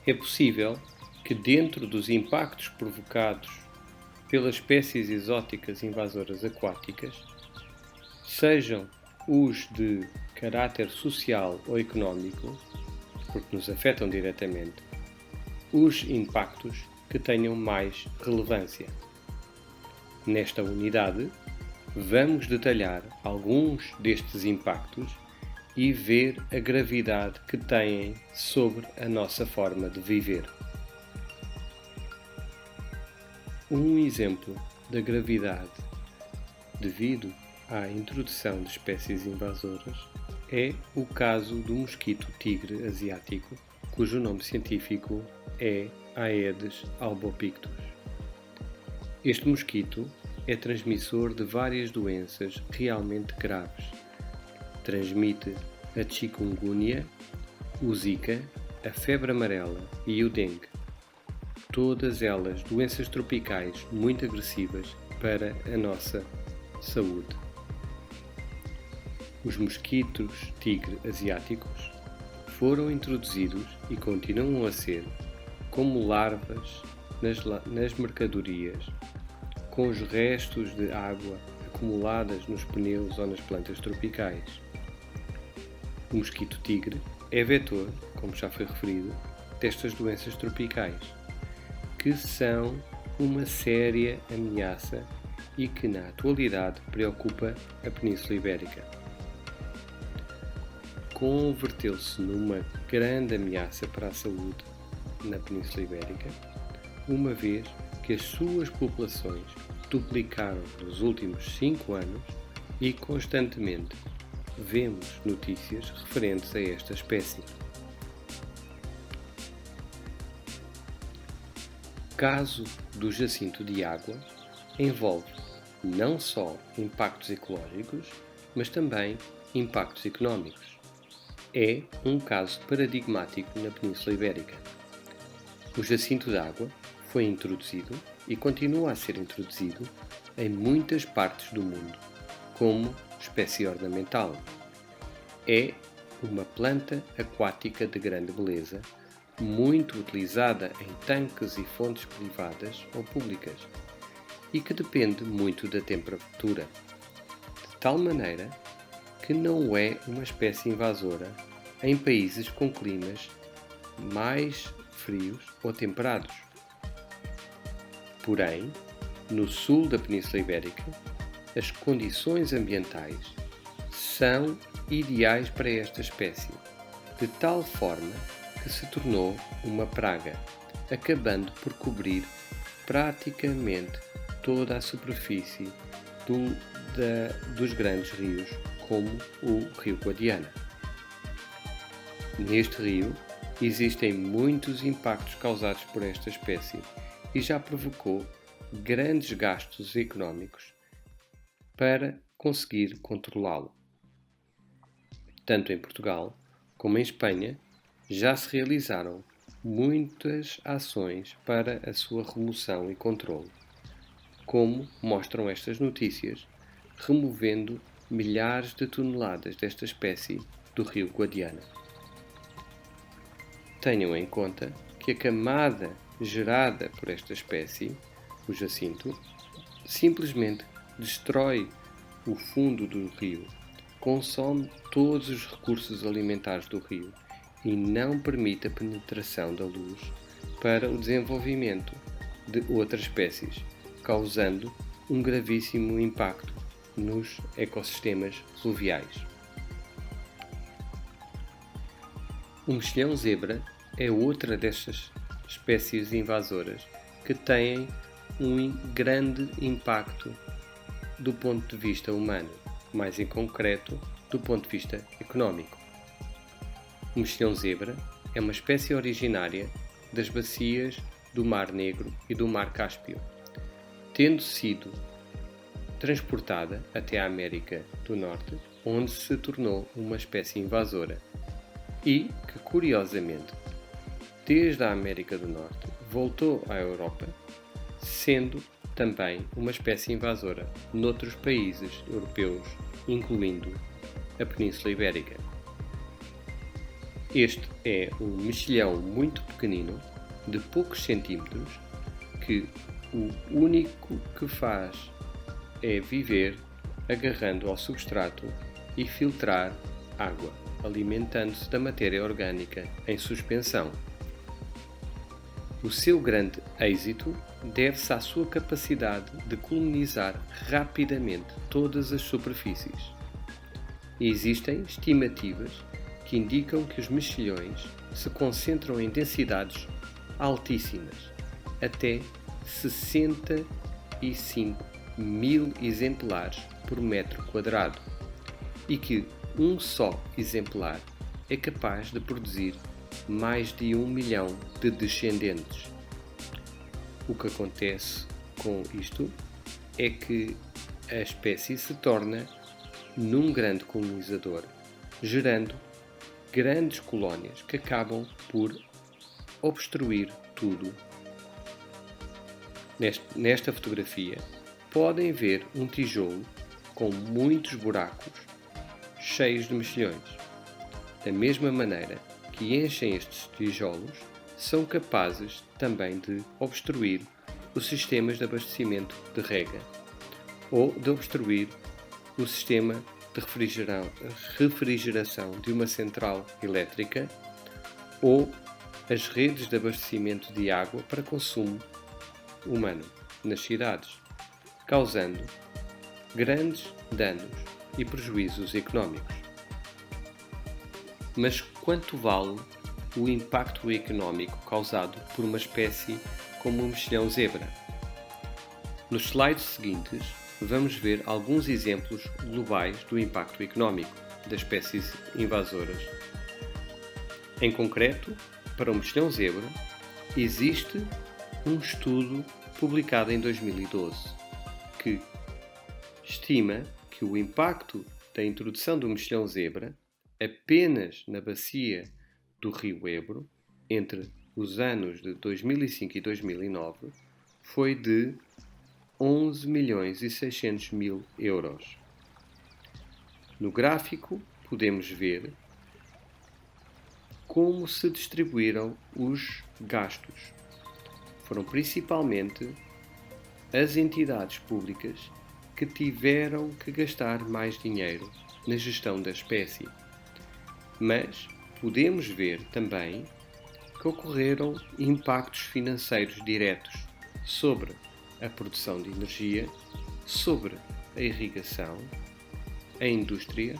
É possível que, dentro dos impactos provocados pelas espécies exóticas invasoras aquáticas, sejam os de caráter social ou económico, porque nos afetam diretamente, os impactos que tenham mais relevância. Nesta unidade, vamos detalhar alguns destes impactos e ver a gravidade que têm sobre a nossa forma de viver. Um exemplo da gravidade devido à introdução de espécies invasoras é o caso do mosquito tigre asiático, cujo nome científico é Aedes albopictus. Este mosquito é transmissor de várias doenças realmente graves. Transmite a chikungunya, o zika, a febre amarela e o dengue. Todas elas doenças tropicais muito agressivas para a nossa saúde. Os mosquitos tigre asiáticos foram introduzidos e continuam a ser como larvas nas mercadorias, com os restos de água acumuladas nos pneus ou nas plantas tropicais. O mosquito tigre é vetor, como já foi referido, destas doenças tropicais, que são uma séria ameaça e que na atualidade preocupa a Península Ibérica. Converteu-se numa grande ameaça para a saúde na Península Ibérica, uma vez que as suas populações duplicaram nos últimos 5 anos e constantemente vemos notícias referentes a esta espécie. O caso do jacinto de água envolve não só impactos ecológicos, mas também impactos económicos. É um caso paradigmático na Península Ibérica. O jacinto de água foi introduzido e continua a ser introduzido em muitas partes do mundo como espécie ornamental. É uma planta aquática de grande beleza, muito utilizada em tanques e fontes privadas ou públicas e que depende muito da temperatura, de tal maneira que não é uma espécie invasora em países com climas mais frios ou temperados. Porém, no sul da Península Ibérica, as condições ambientais são ideais para esta espécie, de tal forma que se tornou uma praga, acabando por cobrir praticamente toda a superfície dos grandes rios, como o Rio Guadiana. Neste rio, existem muitos impactos causados por esta espécie e já provocou grandes gastos económicos para conseguir controlá-lo. Tanto em Portugal como em Espanha já se realizaram muitas ações para a sua remoção e controle, como mostram estas notícias, removendo milhares de toneladas desta espécie do Rio Guadiana. Tenham em conta que a camada gerada por esta espécie, o jacinto, simplesmente destrói o fundo do rio, consome todos os recursos alimentares do rio e não permite a penetração da luz para o desenvolvimento de outras espécies, causando um gravíssimo impacto nos ecossistemas fluviais. O mexilhão zebra é outra destas espécies invasoras que têm um grande impacto do ponto de vista humano, mais em concreto do ponto de vista económico. O mexilhão zebra é uma espécie originária das bacias do Mar Negro e do Mar Cáspio, tendo sido transportada até a América do Norte, onde se tornou uma espécie invasora e que, curiosamente, desde a América do Norte voltou à Europa, sendo também uma espécie invasora noutros países europeus, incluindo a Península Ibérica. Este é um mexilhão muito pequenino, de poucos centímetros, que o único que faz é viver agarrando ao substrato e filtrar água, alimentando-se da matéria orgânica em suspensão. O seu grande êxito deve-se à sua capacidade de colonizar rapidamente todas as superfícies. Existem estimativas que indicam que os mexilhões se concentram em densidades altíssimas, até 65 mil exemplares por metro quadrado, e que um só exemplar é capaz de produzir mais de 1 milhão de descendentes. O que acontece com isto é que a espécie se torna num grande colonizador, gerando grandes colónias que acabam por obstruir tudo. Nesta fotografia podem ver um tijolo com muitos buracos cheios de mexilhões. Da mesma maneira que enchem estes tijolos, são capazes também de obstruir os sistemas de abastecimento de rega ou de obstruir o sistema de refrigeração de uma central elétrica ou as redes de abastecimento de água para consumo humano nas cidades, causando grandes danos e prejuízos económicos. Mas quanto vale o impacto económico causado por uma espécie como o mexilhão zebra? Nos slides seguintes, vamos ver alguns exemplos globais do impacto económico das espécies invasoras. Em concreto, para o mexilhão zebra, existe um estudo publicado em 2012 que estima que o impacto da introdução do mexilhão zebra apenas na bacia do Rio Ebro, entre os anos de 2005 e 2009, foi de 11 milhões e 600 mil euros. No gráfico podemos ver como se distribuíram os gastos. Foram principalmente as entidades públicas que tiveram que gastar mais dinheiro na gestão da espécie. Mas podemos ver também que ocorreram impactos financeiros diretos sobre a produção de energia, sobre a irrigação, a indústria,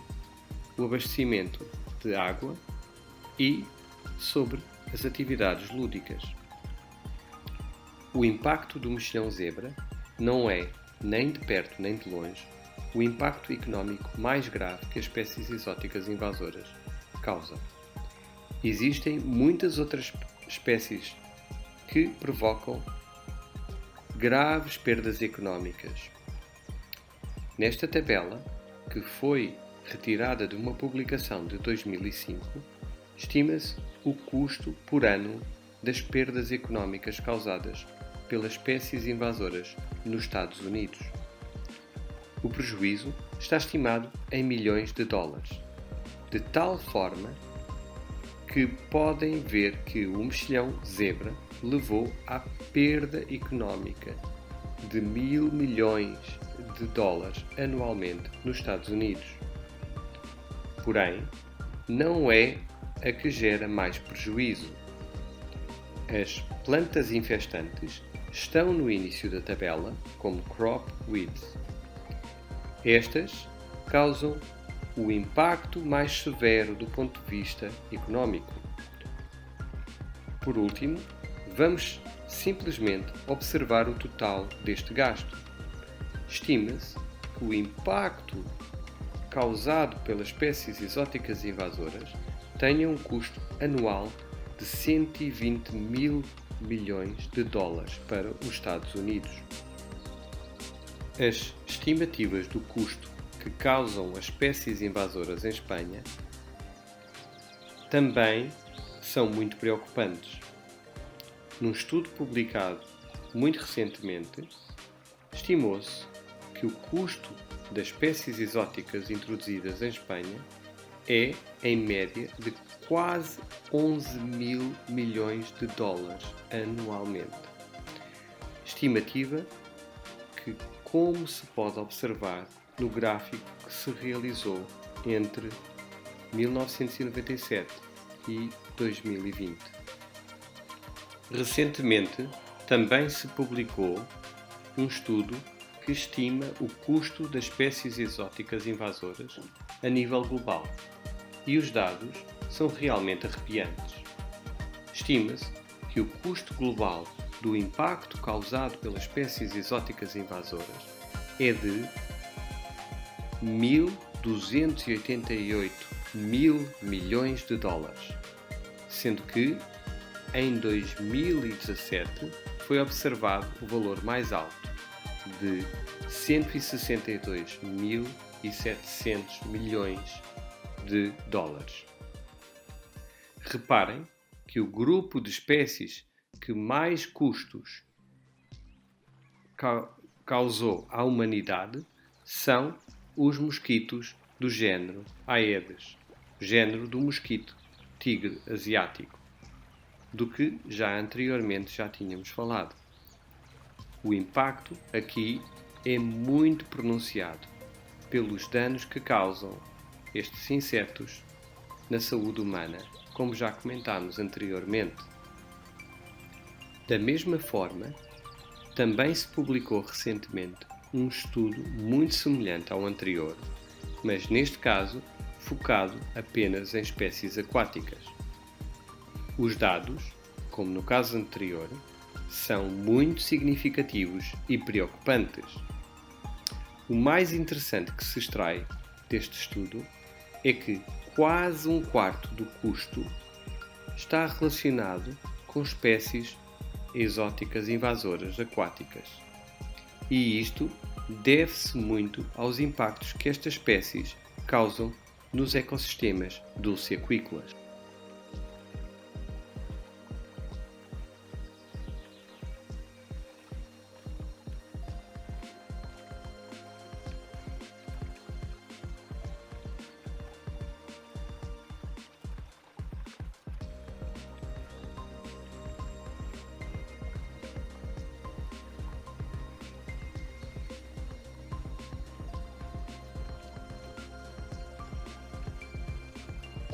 o abastecimento de água e sobre as atividades lúdicas. O impacto do mexilhão zebra não é, nem de perto nem de longe, o impacto económico mais grave que as espécies exóticas invasoras causam. Existem muitas outras espécies que provocam graves perdas económicas. Nesta tabela, que foi retirada de uma publicação de 2005, estima-se o custo por ano das perdas económicas causadas pelas espécies invasoras nos Estados Unidos. O prejuízo está estimado em milhões de dólares, de tal forma que podem ver que o mexilhão zebra levou à perda económica de 1.000 milhões de dólares anualmente nos Estados Unidos. Porém, não é a que gera mais prejuízo. As plantas infestantes estão no início da tabela como crop weeds. Estas causam o impacto mais severo do ponto de vista económico. Por último, vamos simplesmente observar o total deste gasto. Estima-se que o impacto causado pelas espécies exóticas invasoras tenha um custo anual de 120 mil milhões de dólares para os Estados Unidos. As estimativas do custo que causam as espécies invasoras em Espanha também são muito preocupantes. Num estudo publicado muito recentemente, estimou-se que o custo das espécies exóticas introduzidas em Espanha é, em média, de quase 11 mil milhões de dólares anualmente. Estimativa que, como se pode observar no gráfico que se realizou entre 1997 e 2020. Recentemente, também se publicou um estudo que estima o custo das espécies exóticas invasoras a nível global, e os dados são realmente arrepiantes. Estima-se que o custo global do impacto causado pelas espécies exóticas invasoras é de 1.288 mil milhões de dólares, sendo que, em 2017, foi observado o valor mais alto, de 162.700 milhões de dólares. Reparem que o grupo de espécies que mais custos causou à humanidade são os mosquitos do género Aedes, género do mosquito tigre asiático, do que já anteriormente já tínhamos falado. O impacto aqui é muito pronunciado pelos danos que causam estes insetos na saúde humana, como já comentámos anteriormente. Da mesma forma, também se publicou recentemente um estudo muito semelhante ao anterior, mas neste caso focado apenas em espécies aquáticas. Os dados, como no caso anterior, são muito significativos e preocupantes. O mais interessante que se extrai deste estudo é que quase um quarto do custo está relacionado com espécies exóticas invasoras aquáticas. E isto deve-se muito aos impactos que estas espécies causam nos ecossistemas dulceaquícolas.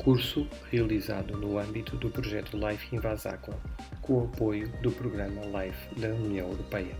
Curso realizado no âmbito do projeto LIFE Invasaqua, com o apoio do programa LIFE da União Europeia.